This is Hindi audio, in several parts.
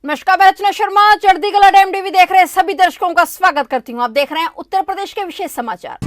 नमस्कार, मैं रचना शर्मा चढ़ती कला टाइम टीवी देख रहे सभी दर्शकों का स्वागत करती हूं। आप देख रहे हैं उत्तर प्रदेश के विशेष समाचार।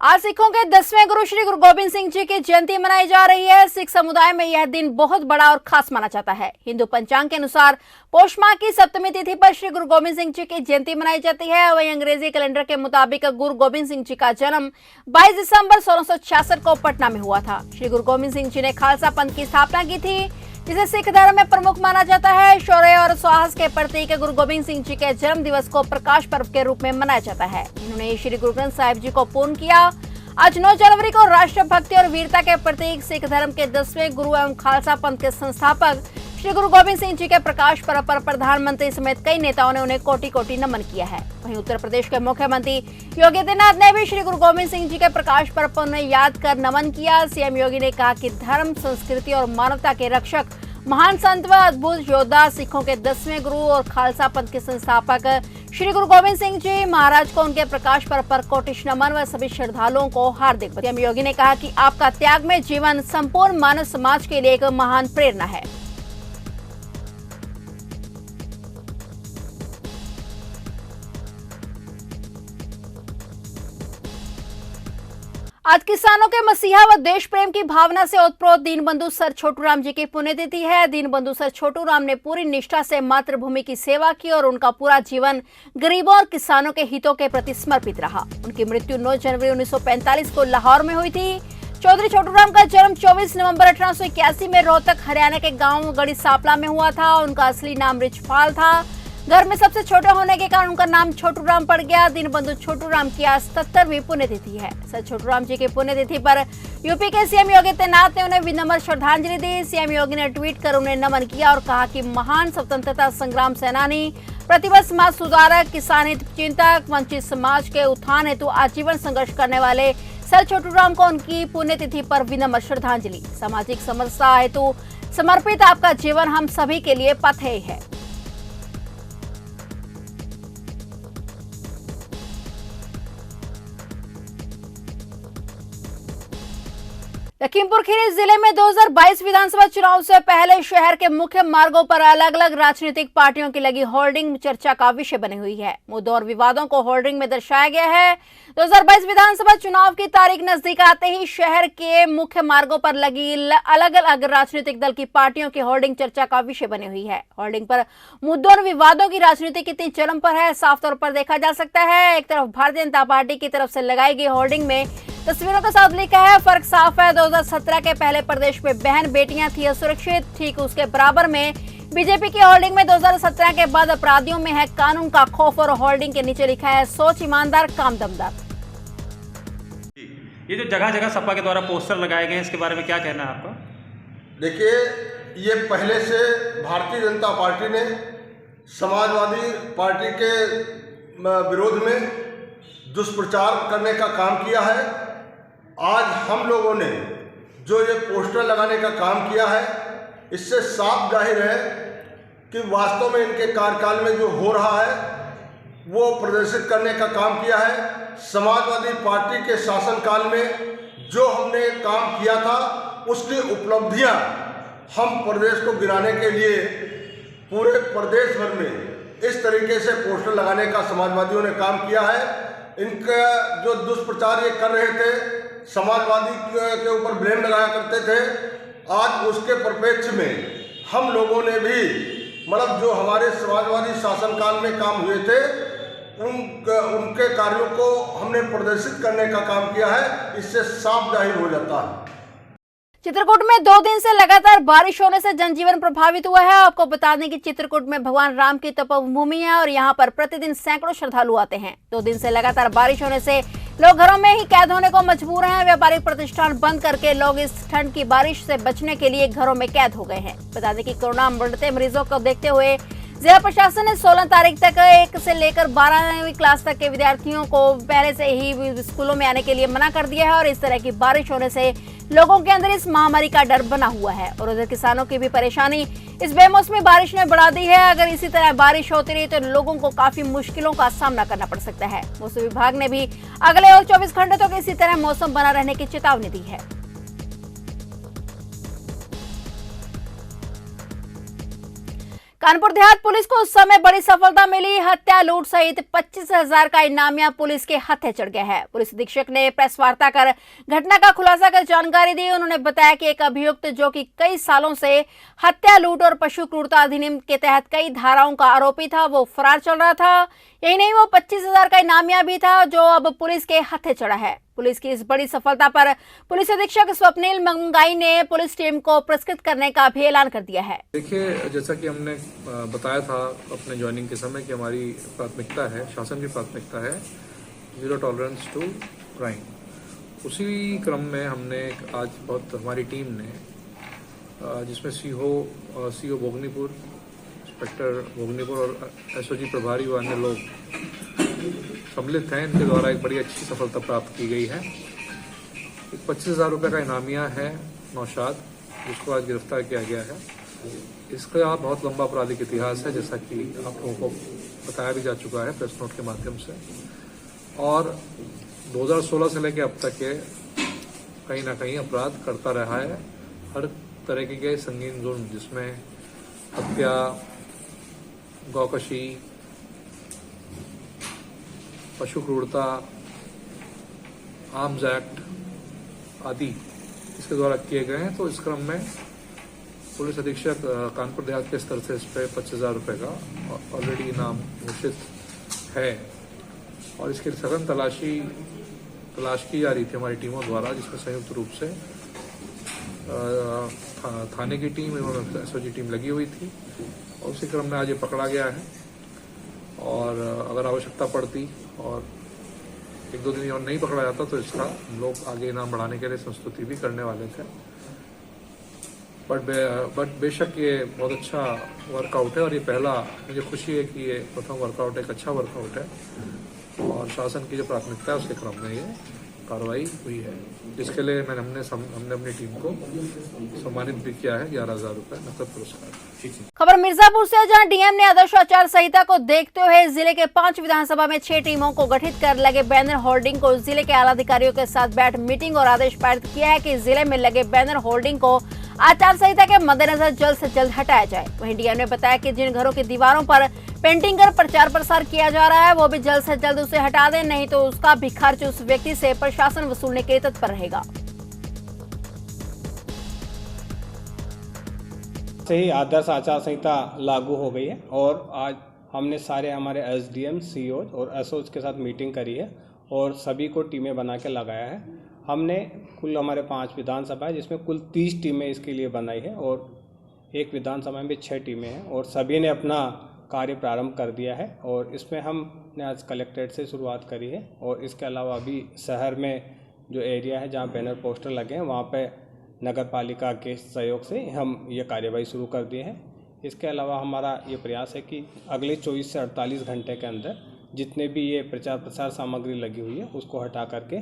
आज सिखों के 10वें गुरु श्री गुरु गोविंद सिंह जी की जयंती मनाई जा रही है। सिख समुदाय में यह दिन बहुत बड़ा और खास माना जाता है। हिंदू पंचांग के अनुसार पौष माह की सप्तमी तिथि पर श्री गुरु गोविंद सिंह जी की जयंती मनाई जाती है। वहीं अंग्रेजी कैलेंडर के मुताबिक गुरु गोविंद सिंह जी का जन्म 22 दिसंबर 1666 को पटना में हुआ था। श्री गुरु गोविंद सिंह जी ने खालसा पंथ की स्थापना की थी, जिसे सिख धर्म में प्रमुख माना जाता है। शौर्य और साहस के प्रतीक गुरु गोविंद सिंह जी के जन्म दिवस को प्रकाश पर्व के रूप में मनाया जाता है। इन्होंने श्री गुरु ग्रंथ साहिब जी को पूर्ण किया। आज 9 जनवरी को राष्ट्रभक्ति और वीरता के प्रतीक सिख धर्म के 10वें गुरु एवं खालसा पंथ के संस्थापक श्री गुरु गोविंद सिंह जी के प्रकाश पर्व पर प्रधानमंत्री समेत कई नेताओं ने उन्हें कोटि कोटि नमन किया है। वहीं उत्तर प्रदेश के मुख्यमंत्री योगी आदित्यनाथ ने भी श्री गुरु गोविंद सिंह जी के प्रकाश पर्व पर उन्हें याद कर नमन किया। सीएम योगी ने कहा कि धर्म, संस्कृति और मानवता के रक्षक, महान संत व अद्भुत योद्धा, सिखों के 10वें गुरु और खालसा पंथ के संस्थापक श्री गुरु गोविंद सिंह जी महाराज को उनके प्रकाश पर्व पर कोटिश नमन व सभी श्रद्धालुओं को हार्दिक बधाई। सीएम योगी ने कहा कि आपका त्यागमय जीवन संपूर्ण मानव समाज के लिए एक महान प्रेरणा है। आज किसानों के मसीहा व देश प्रेम की भावना से ओतप्रोत दीनबंधु सर छोटू राम जी की पुण्यतिथि है। दीनबंधु सर छोटू राम ने पूरी निष्ठा से मातृभूमि की सेवा की और उनका पूरा जीवन गरीबों और किसानों के हितों के प्रति समर्पित रहा। उनकी मृत्यु 9 जनवरी 1945 को लाहौर में हुई थी। चौधरी छोटू राम का जन्म 24 नवंबर 1881 में रोहतक, हरियाणा के गांव गढ़ी सापला में हुआ था। उनका असली नाम रिचपाल था। घर में सबसे छोटे होने के कारण उनका नाम छोटू राम पड़ गया। दीनबंधु छोटू राम की आज 77वीं पुण्यतिथि है। सर छोटू राम जी की पुण्यतिथि पर यूपी के सीएम योगी आदित्यनाथ ने उन्हें विनम्र श्रद्धांजलि दी। सीएम योगी ने ट्वीट कर उन्हें नमन किया और कहा कि महान स्वतंत्रता संग्राम सेनानी, प्रतिबद्ध समाज सुधारक, किसान हित चिंतक, वंचित समाज के उत्थान हेतु आजीवन संघर्ष करने वाले सर छोटू राम को उनकी पुण्यतिथि पर विनम्र श्रद्धांजलि। सामाजिक समरसता हेतु समर्पित आपका जीवन हम सभी के लिए पथेय है। लखीमपुर खीरी जिले में 2022 विधानसभा चुनाव से पहले शहर के मुख्य मार्गों पर अलग अलग राजनीतिक पार्टियों की लगी होर्डिंग चर्चा का विषय बनी हुई है। मुद्दों और विवादों को होर्डिंग में दर्शाया गया है। 2022 विधानसभा चुनाव की तारीख नजदीक आते ही शहर के मुख्य मार्गों पर लगी अलग अलग राजनीतिक दल की पार्टियों की होर्डिंग चर्चा का विषय बनी हुई है। होर्डिंग पर मुद्दों और विवादों की राजनीति कितनी चरम पर है, साफ तौर पर देखा जा सकता है। एक तरफ भारतीय जनता पार्टी की तरफ से लगाई गई होर्डिंग में तस्वीरों के साथ लिखा है, फर्क साफ है। 2017 के पहले प्रदेश में बहन बेटियां थी असुरक्षित, ठीक उसके बराबर में बीजेपी की होर्डिंग में 2017 के बाद अपराधियों में है कानून का खौफ और होर्डिंग के नीचे लिखा है, सोच ईमानदार, काम दमदार। ये जो जगह जगह सपा के द्वारा पोस्टर लगाए गए हैं, इसके बारे में क्या कहना है आपका? देखिए, ये पहले से भारतीय जनता पार्टी ने समाजवादी पार्टी के विरोध में दुष्प्रचार करने का काम किया है। आज हम लोगों ने जो ये पोस्टर लगाने का काम किया है, इससे साफ जाहिर है कि वास्तव में इनके कार्यकाल में जो हो रहा है वो प्रदर्शित करने का काम किया है। समाजवादी पार्टी के शासनकाल में जो हमने काम किया था उसकी उपलब्धियां हम प्रदेश को गिराने के लिए पूरे प्रदेश भर में इस तरीके से पोस्टर लगाने का समाजवादियों ने काम किया है। इनका जो दुष्प्रचार ये कर रहे थे, समाजवादी के ऊपर ब्लेम लगाया करते थे, आज उसके परिप्रेक्ष्य में हम लोगों ने भी मतलब जो हमारे समाजवादी शासनकाल में काम हुए थे उनके कार्यों को हमने प्रदर्शित करने का काम किया है। इससे साफ जाहिर हो जाता है। चित्रकूट में 2 दिन से लगातार बारिश होने से जनजीवन प्रभावित हुआ है। आपको बता दें कि चित्रकूट में भगवान राम की तपोभूमि है और यहां पर प्रतिदिन सैकड़ों श्रद्धालु आते हैं। 2 दिन से लगातार बारिश होने से लोग घरों में ही कैद होने को मजबूर हैं। व्यापारिक प्रतिष्ठान बंद करके लोग इस ठंड की बारिश से बचने के लिए घरों में कैद हो गए हैं। बता दें कि कोरोना बढ़ते मरीजों को देखते हुए जिला प्रशासन ने 16 तारीख तक 1 से लेकर 12वीं क्लास तक के विद्यार्थियों को पहले से ही स्कूलों में आने के लिए मना कर दिया है और इस तरह की बारिश होने से लोगों के अंदर इस महामारी का डर बना हुआ है और उधर किसानों की भी परेशानी इस बेमौसमी बारिश ने बढ़ा दी है। अगर इसी तरह बारिश होती रही तो लोगों को काफी मुश्किलों का सामना करना पड़ सकता है। मौसम विभाग ने भी अगले और 24 घंटों तक इसी तरह मौसम बना रहने की चेतावनी दी है। कानपुर देहात पुलिस को उस समय बड़ी सफलता मिली। हत्या लूट सहित 25,000 का इनामिया पुलिस के हाथे चढ़ गया है। पुलिस अधीक्षक ने प्रेस वार्ता कर घटना का खुलासा कर जानकारी दी। उन्होंने बताया कि एक अभियुक्त जो कि कई सालों से हत्या लूट और पशु क्रूरता अधिनियम के तहत कई धाराओं का आरोपी था, वो फरार चल रहा था। यही नहीं, वो 25,000 का इनामिया भी था जो अब पुलिस के हाथे चढ़ा है। पुलिस की इस बड़ी सफलता पर पुलिस अधीक्षक स्वप्निल मंगाई ने पुलिस टीम को पुरस्कृत करने का भी ऐलान कर दिया है। देखिए, जैसा कि हमने बताया था अपने ज्वाइनिंग के समय कि हमारी प्राथमिकता है, शासन की प्राथमिकता है जीरो टॉलरेंस टू क्राइम। उसी क्रम में हमने आज हमारी टीम ने जिसमें सीओ भोगनीपुर, इंस्पेक्टर भोगनीपुर और एसओजी प्रभारी व अन्य लोग सम्मिलित हैं, इनके द्वारा एक बड़ी अच्छी सफलता प्राप्त की गई है। 25,000 रुपये का इनामिया है नौशाद, जिसको आज गिरफ्तार किया गया है। इसका बहुत लंबा आपराधिक इतिहास है, जैसा कि आप लोगों को बताया भी जा चुका है प्रेस नोट के माध्यम से। और 2016 से लेकर अब तक ये कहीं ना कहीं अपराध करता रहा है। हर तरह के संगीन जुर्म, जिसमें हत्या, गौकशी, पशु क्रूरता, आर्म्स एक्ट आदि इसके द्वारा किए गए हैं। तो इस क्रम में पुलिस अधीक्षक कानपुर देहात के स्तर से इस पर 25,000 रुपये का ऑलरेडी इनाम घोषित है। और इसकी सघन तलाश की जा रही थी हमारी टीमों द्वारा, जिसमें संयुक्त रूप से थाने की टीम एवं एसओजी टीम लगी हुई थी। और उसी क्रम में आज ये पकड़ा गया है। और अगर आवश्यकता पड़ती और 1-2 दिन और नहीं पकड़ा जाता तो इसका हम लोग आगे इनाम बढ़ाने के लिए संस्तुति भी करने वाले थे। बट बेशक ये बहुत अच्छा वर्कआउट है और ये पहला, मुझे खुशी है कि ये प्रथम वर्कआउट एक अच्छा वर्कआउट है। और शासन की जो प्राथमिकता है उसके क्रम में ये कार्रवाई हुई है, जिसके लिए हमने अपनी टीम को सम्मानित भी किया है 11,000 रुपये नकद पुरस्कार। खबर मिर्जापुर से, जहां डीएम ने आदर्श आचार संहिता को देखते हुए जिले के 5 विधानसभा में 6 टीमों को गठित कर लगे बैनर होर्डिंग को जिले के आला अधिकारियों के साथ बैठ मीटिंग और आदेश पारित किया है कि जिले में लगे बैनर होर्डिंग को आचार संहिता के मद्देनजर जल्द से जल्द हटाया जाए। वहीं डीएम ने बताया कि जिन घरों की दीवारों पर पेंटिंग कर प्रचार प्रसार किया जा रहा है वो भी जल्द से जल्द उसे हटा दें, नहीं तो उसका भी खर्च उस व्यक्ति से प्रशासन वसूलने के लिए तत्पर रहेगा। से ही आदर्श आचार संहिता लागू हो गई है और आज हमने सारे हमारे एसडीएम, सीओ और एसओज के साथ मीटिंग करी है और सभी को टीमें बना के लगाया है। हमने कुल हमारे 5 विधानसभा है, जिसमें कुल 30 टीमें इसके लिए बनाई है और एक विधानसभा में 6 टीमें हैं और सभी ने अपना कार्य प्रारंभ कर दिया है। और इसमें हमने आज कलेक्ट्रेट से शुरुआत करी है और इसके अलावा अभी शहर में जो एरिया है जहाँ बैनर पोस्टर लगे हैं वहाँ पे नगर पालिका के सहयोग से हम ये कार्यवाही शुरू कर दिए हैं। इसके अलावा हमारा ये प्रयास है कि अगले 24 से 48 घंटे के अंदर जितने भी ये प्रचार प्रसार सामग्री लगी हुई है उसको हटा करके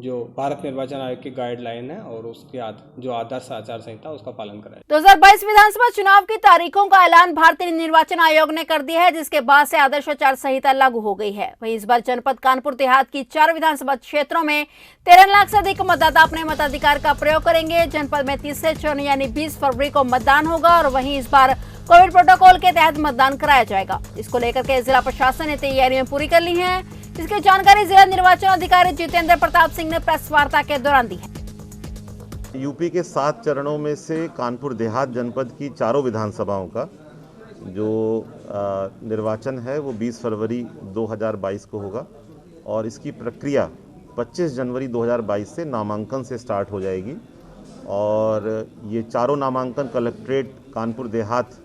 जो भारत निर्वाचन आयोग की गाइडलाइन है और उसके जो आदर्श आचार संहिता उसका पालन कराए। 2022 विधानसभा चुनाव की तारीखों का ऐलान भारतीय निर्वाचन आयोग ने कर दिया है, जिसके बाद से आदर्श आचार संहिता लागू हो गई है। वहीं इस बार जनपद कानपुर देहात की 4 विधानसभा क्षेत्रों में 13 लाख से अधिक मतदाता अपने मताधिकार का प्रयोग करेंगे। जनपद में 30 से 4 यानी 20 फरवरी को मतदान होगा और वहीं इस बार कोविड प्रोटोकॉल के तहत मतदान कराया जाएगा। इसको लेकर के जिला प्रशासन ने तैयारियां पूरी कर ली हैं। इसकी जानकारी जिला निर्वाचन अधिकारी जितेंद्र प्रताप सिंह ने प्रेस वार्ता के दौरान दी है। यूपी के 7 चरणों में से कानपुर देहात जनपद की 4 विधानसभाओं का जो निर्वाचन है वो 20 फरवरी 2022 को होगा और इसकी प्रक्रिया 25 जनवरी 2022 से नामांकन से स्टार्ट हो जाएगी। और ये चारों नामांकन कलेक्ट्रेट कानपुर देहात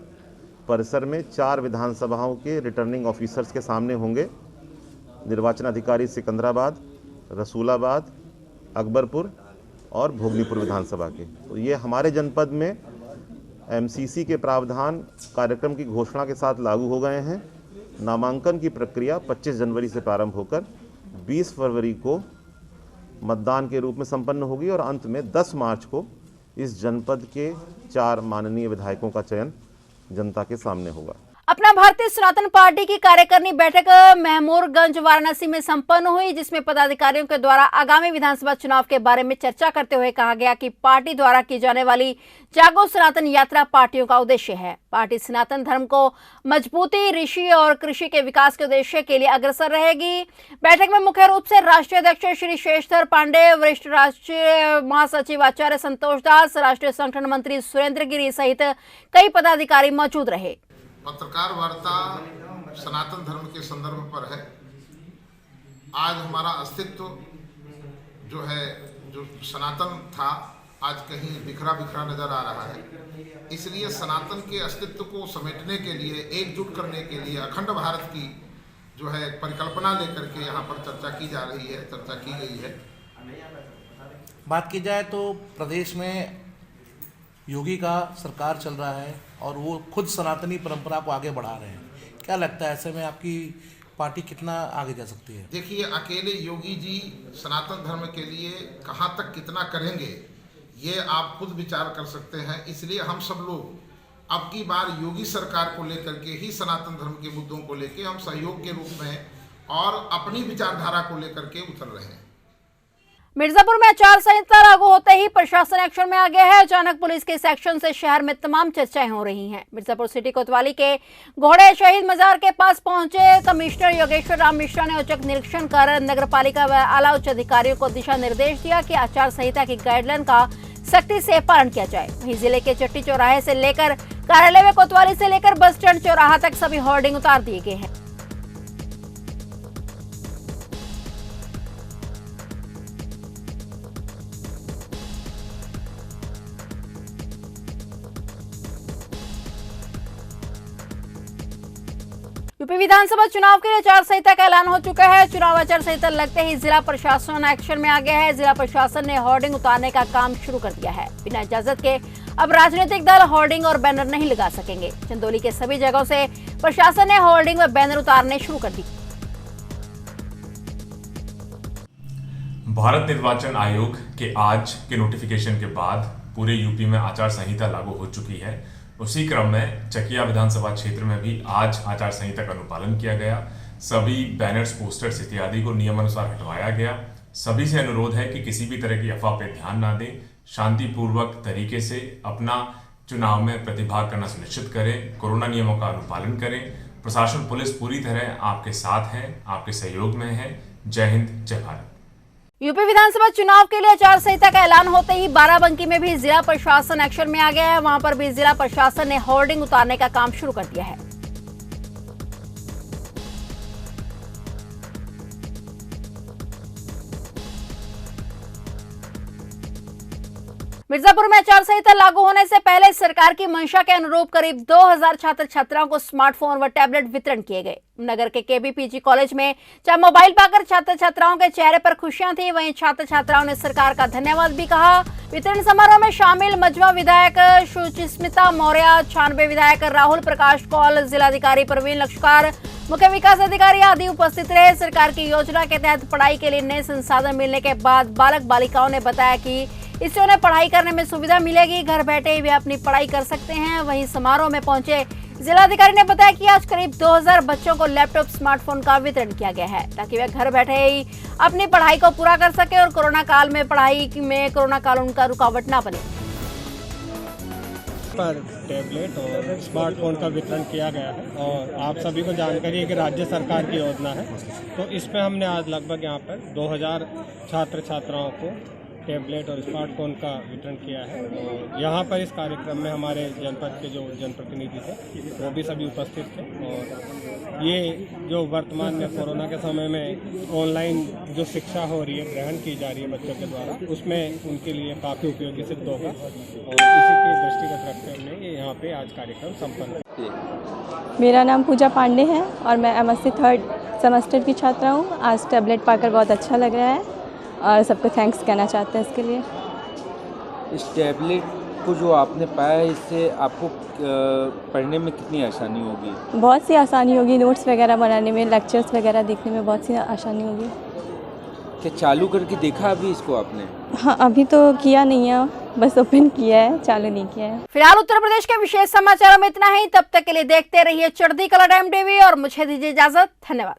परिसर में 4 विधानसभाओं के रिटर्निंग ऑफिसर्स के सामने होंगे। निर्वाचन अधिकारी सिकंदराबाद, रसूलाबाद, अकबरपुर और भोगनीपुर विधानसभा के। तो ये हमारे जनपद में एमसीसी के प्रावधान कार्यक्रम की घोषणा के साथ लागू हो गए हैं। नामांकन की प्रक्रिया 25 जनवरी से प्रारंभ होकर 20 फरवरी को मतदान के रूप में संपन्न होगी और अंत में 10 मार्च को इस जनपद के 4 माननीय विधायकों का चयन जनता के सामने होगा। अपना भारतीय सनातन पार्टी की कार्यकारिणी बैठक महमूरगंज वाराणसी में संपन्न हुई, जिसमें पदाधिकारियों के द्वारा आगामी विधानसभा चुनाव के बारे में चर्चा करते हुए कहा गया कि पार्टी द्वारा की जाने वाली जागो सनातन यात्रा पार्टियों का उद्देश्य है। पार्टी सनातन धर्म को मजबूती, ऋषि और कृषि के विकास के उद्देश्य के लिए अग्रसर रहेगी। बैठक में मुख्य रूप से राष्ट्रीय अध्यक्ष श्री शेषधर पांडे, वरिष्ठ राष्ट्रीय महासचिव आचार्य संतोष दास, राष्ट्रीय संगठन मंत्री सुरेंद्र गिरी सहित कई पदाधिकारी मौजूद रहे। पत्रकार वार्ता सनातन धर्म के संदर्भ पर है। आज हमारा अस्तित्व जो है, जो सनातन था, आज कहीं बिखरा बिखरा नजर आ रहा है। इसलिए सनातन के अस्तित्व को समेटने के लिए, एकजुट करने के लिए अखंड भारत की जो है परिकल्पना लेकर के यहाँ पर चर्चा की जा रही है, चर्चा की गई है। बात की जाए तो प्रदेश में योगी का सरकार चल रहा है और वो खुद सनातनी परंपरा को आगे बढ़ा रहे हैं। क्या लगता है ऐसे में आपकी पार्टी कितना आगे जा सकती है? देखिए, अकेले योगी जी सनातन धर्म के लिए कहाँ तक कितना करेंगे, ये आप खुद विचार कर सकते हैं। इसलिए हम सब लोग अब की बार योगी सरकार को लेकर के ही सनातन धर्म के मुद्दों को लेकर हम सहयोग के रूप में और अपनी विचारधारा को लेकर के उतर रहे हैं। मिर्जापुर में आचार संहिता लागू होते ही प्रशासन एक्शन में आ गया है। अचानक पुलिस के इस एक्शन से शहर में तमाम चर्चाएं हो रही हैं। मिर्जापुर सिटी कोतवाली के घोड़े शहीद मजार के पास पहुंचे कमिश्नर योगेश्वर राम मिश्रा ने औचक निरीक्षण कर नगरपालिका व आला उच्च अधिकारियों को दिशा निर्देश दिया कि आचार संहिता की गाइडलाइन का सख्ती से पालन किया जाए। वहीं जिले के चट्टी चौराहे से लेकर कार्यालय व कोतवाली से लेकर बस स्टैंड चौराहा तक सभी होर्डिंग उतार दिए गए हैं। यूपी विधानसभा चुनाव के लिए आचार संहिता का ऐलान हो चुका है। चुनाव आचार संहिता लगते ही जिला प्रशासन एक्शन में आ गया है। जिला प्रशासन ने होर्डिंग उतारने का काम शुरू कर दिया है। बिना इजाजत के अब राजनीतिक दल होर्डिंग और बैनर नहीं लगा सकेंगे। चंदौली के सभी जगहों से प्रशासन ने होर्डिंग व बैनर उतारने शुरू कर दी। भारत निर्वाचन आयोग के आज के नोटिफिकेशन के बाद पूरे यूपी में आचार संहिता लागू हो चुकी है। उसी क्रम में चकिया विधानसभा क्षेत्र में भी आज आचार संहिता का अनुपालन किया गया। सभी बैनर्स, पोस्टर्स इत्यादि को नियमानुसार हटवाया गया। सभी से अनुरोध है कि किसी भी तरह की अफवाह पर ध्यान ना दें, शांतिपूर्वक तरीके से अपना चुनाव में प्रतिभाग करना सुनिश्चित करें, कोरोना नियमों का अनुपालन करें। प्रशासन, पुलिस पूरी तरह आपके साथ है, आपके सहयोग में है। जय हिंद, जय भारत। यूपी विधानसभा चुनाव के लिए आचार संहिता का ऐलान होते ही बाराबंकी में भी जिला प्रशासन एक्शन में आ गया है। वहां पर भी जिला प्रशासन ने होर्डिंग उतारने का काम शुरू कर दिया है। मिर्जापुर में आचार संहिता लागू होने से पहले सरकार की मंशा के अनुरूप करीब 2000 छात्र छात्राओं को स्मार्टफोन व टैबलेट वितरण किए गए। नगर के केबीपीजी कॉलेज में जहां मोबाइल पाकर छात्र छात्राओं के चेहरे पर खुशियां थी, वहीं छात्र छात्राओं ने सरकार का धन्यवाद भी कहा। वितरण समारोह में शामिल मजमा विधायक सुचिस्मिता मौर्य, 96 विधायक राहुल प्रकाश कौल, जिलाधिकारी प्रवीण लक्ष्कार, मुख्य विकास अधिकारी आदि उपस्थित रहे। सरकार की योजना के तहत पढ़ाई के लिए नए संसाधन मिलने के बाद बालक बालिकाओं ने बताया कि इससे उन्हें पढ़ाई करने में सुविधा मिलेगी, घर बैठे ही वे अपनी पढ़ाई कर सकते हैं। वहीं समारोह में पहुंचे जिलाधिकारी ने बताया कि आज करीब 2000 बच्चों को लैपटॉप, स्मार्टफोन का वितरण किया गया है ताकि वे घर बैठे ही अपनी पढ़ाई को पूरा कर सके और कोरोना काल में पढ़ाई में कोरोना काल उनका रुकावट ना बने। पर टैबलेट और स्मार्टफोन का वितरण किया गया है और आप सभी को जानकारी है कि राज्य सरकार की योजना है। तो इसमें हमने आज लगभग यहाँ पर 2000 छात्र छात्राओं को टैबलेट और स्मार्टफोन का वितरण किया है। और यहाँ पर इस कार्यक्रम में हमारे जनपद के जो जनप्रतिनिधि थे वो भी सभी उपस्थित थे। और ये जो वर्तमान में कोरोना के समय में ऑनलाइन जो शिक्षा हो रही है, ग्रहण की जा रही है बच्चों के द्वारा, उसमें उनके लिए काफ़ी उपयोगी सिद्ध होगा। और इसी के दृष्टिगत रखते हुए ये यहाँ पे आज कार्यक्रम संपन्न किया। मेरा नाम पूजा पांडे है और मैं MSc 3rd सेमेस्टर की छात्रा हूँ। आज टैबलेट पाकर बहुत अच्छा लग रहा है और सबको थैंक्स कहना चाहते हैं इसके लिए। इस टैबलेट को जो आपने पाया है, इससे आपको पढ़ने में कितनी आसानी होगी? बहुत सी आसानी होगी, नोट्स वगैरह बनाने में, लेक्चर्स वगैरह देखने में बहुत सी आसानी होगी। अच्छा, चालू करके देखा अभी इसको आपने? हाँ, अभी तो किया नहीं है, बस ओपन किया है, चालू नहीं किया है। फिलहाल उत्तर प्रदेश के विशेष समाचारों में इतना ही। तब तक के लिए देखते रहिए चढ़ती कला टाइम टीवी और मुझे दीजिए इजाजत। धन्यवाद।